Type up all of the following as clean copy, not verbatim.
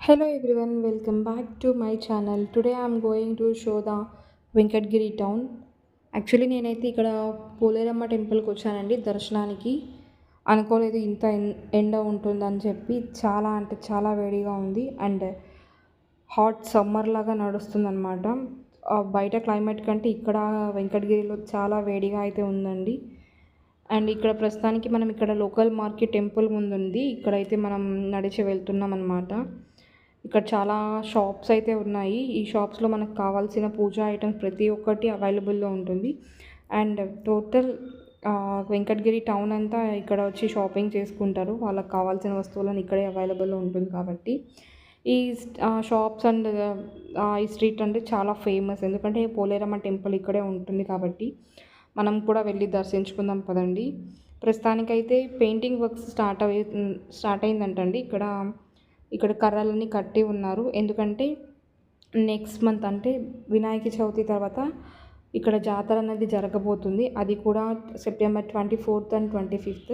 Hello everyone, welcome back to my channel. Today I'm going to show the Venkatagiri town. Actually నేనైతే ఇక్కడ పోలేరమ్మ టెంపుల్కి వచ్చానండి దర్శనానికి. అనుకోలేదు ఇంత ఎండ ఉంటుందని చెప్పి. చాలా అంటే చాలా వేడిగా ఉంది అండ్ హాట్ సమ్మర్ లాగా నడుస్తుందన్నమాట. బయట క్లైమేట్ కంటే ఇక్కడ వెంకటగిరిలో చాలా వేడిగా అయితే ఉందండి. అండ్ ఇక్కడ ప్రస్తుతానికి మనం ఇక్కడ లోకల్ మార్కెట్ టెంపుల్ ముందుంది. ఇక్కడైతే మనం నడిచి వెళ్తున్నాం అన్నమాట. ఇక్కడ చాలా షాప్స్ అయితే ఉన్నాయి. ఈ షాప్స్లో మనకు కావాల్సిన పూజా ఐటమ్స్ ప్రతి ఒక్కటి అవైలబుల్లో ఉంటుంది. అండ్ టోటల్ వెంకటగిరి టౌన్ అంతా ఇక్కడ వచ్చి షాపింగ్ చేసుకుంటారు. వాళ్ళకి కావాల్సిన వస్తువులను ఇక్కడే అవైలబుల్లో ఉంటుంది కాబట్టి ఈ షాప్స్ అండ్ ఈ స్ట్రీట్ అంటే చాలా ఫేమస్. ఎందుకంటే పోలేరమ్మ టెంపుల్ ఇక్కడే ఉంటుంది కాబట్టి మనం కూడా వెళ్ళి దర్శించుకుందాం పదండి. ప్రస్తుతానికైతే పెయింటింగ్ వర్క్స్ స్టార్ట్ అయిందంటండి. ఇక్కడ కర్రలన్నీ కట్టి ఉన్నారు. ఎందుకంటే నెక్స్ట్ మంత్ అంటే వినాయక చవితి తర్వాత ఇక్కడ జాతర అనేది జరగబోతుంది. అది కూడా సెప్టెంబర్ 24th అండ్ 25th.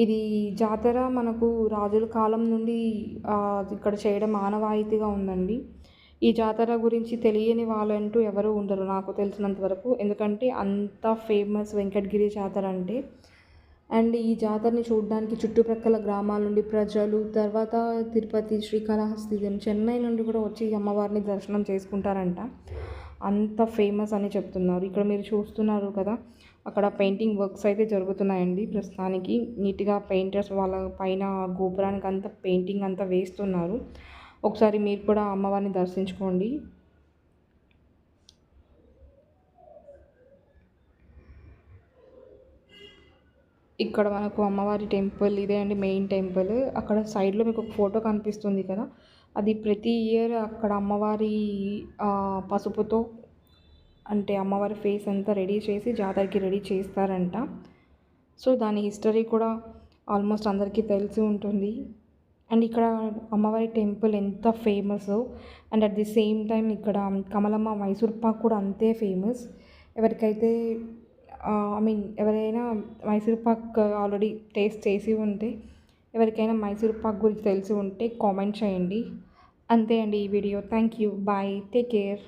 ఇది జాతర మనకు రాజుల కాలం నుండి ఇక్కడ చేయడం ఆనవాయితీగా ఉందండి. ఈ జాతర గురించి తెలియని వాళ్ళంటూ ఎవరు ఉండరు నాకు తెలిసినంత వరకు. ఎందుకంటే అంత ఫేమస్ వెంకటగిరి జాతర అంటే. అండ్ ఈ జాతరని చూడడానికి చుట్టుప్రక్కల గ్రామాల నుండి ప్రజలు, తర్వాత తిరుపతి, శ్రీకాళహస్తి, చెన్నై నుండి కూడా వచ్చి అమ్మవారిని దర్శనం చేసుకుంటారంట. అంత ఫేమస్ అని చెప్తున్నారు. ఇక్కడ మీరు చూస్తున్నారు కదా, అక్కడ పెయింటింగ్ వర్క్స్ అయితే జరుగుతున్నాయండి ప్రస్తుతానికి. నీట్గా పెయింటర్స్ వాళ్ళ పైన గోపురానికి అంతా పెయింటింగ్ అంతా వేస్తున్నారు. ఒకసారి మీరు కూడా అమ్మవారిని దర్శించుకోండి. ఇక్కడ మనకు అమ్మవారి టెంపుల్ ఇదే అండి, మెయిన్ టెంపుల్. అక్కడ సైడ్లో మీకు ఒక ఫోటో కనిపిస్తుంది కదా, అది ప్రతి ఇయర్ అక్కడ అమ్మవారి పసుపుతో అంటే అమ్మవారి ఫేస్ అంతా రెడీ చేసి జాతరకి రెడీ చేస్తారంట. సో దాని హిస్టరీ కూడా ఆల్మోస్ట్ అందరికీ తెలిసి ఉంటుంది. అండ్ ఇక్కడ అమ్మవారి టెంపుల్ ఎంత famous. And at the same time ఇక్కడ కమలమ్మ మైసూర్ పాక్ కూడా అంతే ఫేమస్. ఎవరికైతే ఎవరైనా మైసూర్ పాక్ ఆల్రెడీ టేస్ట్ చేసి ఉంటే, ఎవరికైనా మైసూర్ పాక్ గురించి తెలిసి ఉంటే కామెంట్ చేయండి. అంతే అండి ఈ video. Thank you, bye, take care.